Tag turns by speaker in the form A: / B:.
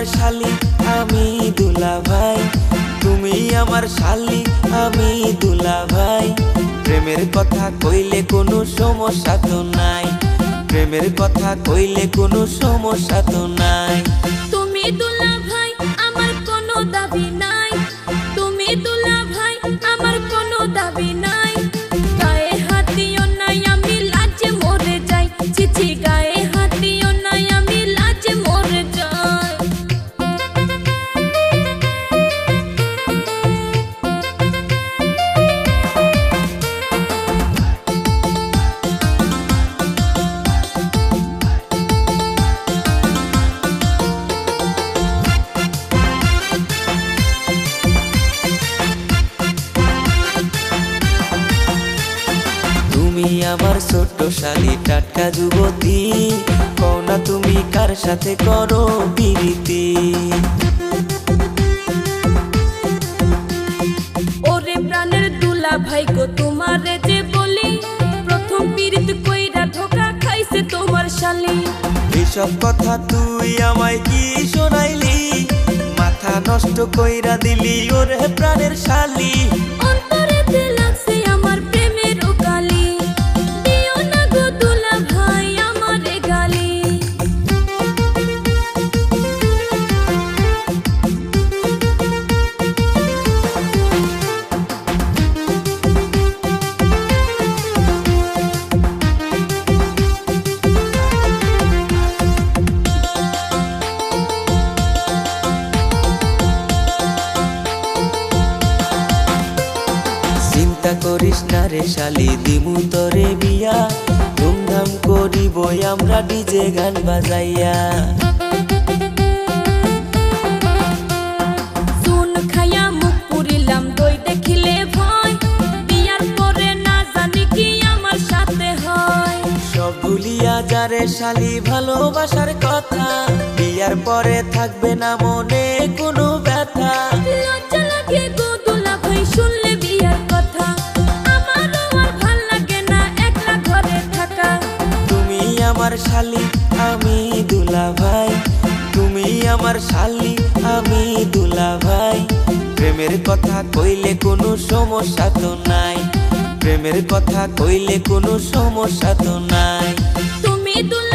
A: আমার শালি আমি দুলাভাই, তুমি আমার শালি আমি দুলাভাই। প্রেমের কথা কইলে কোনো সমস্যা তো নাই, প্রেমের কথা কইলে কোনো সমস্যা তো নাই।
B: তুমি দুলাভাই আমার কোনো দাবি নাই, তুমি দুলাভাই আমার কোনো দাবি নাই। গায়ে হাত দিও নাই আমি লাজে মরে যাই, চিচি গায়ে হাত দিও নাই আমি লাজে মরে যাই।
A: তুমি আমার ছোট্ট শালি টাটকা যুবতী, কওনা তুমি কার সাথে করো প্রীতি।
B: ওরে প্রাণের দুলাভাই গো তোমারে যে বলি, প্রথম পীড়িত কইরা ধোকা খাইছে তোমার শালি।
A: এসব কথা তুই আমায় কি শোনাইলি, মাথা নষ্ট কইরা দিলি ওরে প্রাণের শালি।
B: অন্তরেতে লাগছে আমার প্রেমের কালি, দিও না গো দুলাভাই আমারে গালি।
A: চিন্তা করিস না রে শালি, দিমু তরে বিয়া, ধুমধাম করিব আমরা ডিজে গান বাজাইয়া।
B: চুন খাইয়া মুখ পুরিলাম দই দেখিলে ভয়, বিয়ার পরে না জানি কি আমার সাথে হয়।
A: সব ভুলিয়া যারে শালি ভালোবাসার কথা, বিয়ার পরে থাকবে না মনে কোনো ব্যথা।
B: লজ্জা লাগে গো দুলাভাই শুনলে বিয়ার কথা, আমারও আর ভাল লাগে না একলা ঘরে থাকা।
A: তুমি আমার শালি আমি দুলাভাই, তুমি আমার শালি আমি দুলাভাই। প্রেমের কথা কইলে কোনো সমস্যা তো নাই, প্রেমের কথা কইলে কোনো সমস্যা তো নাই।
B: তুমি দুলাভাই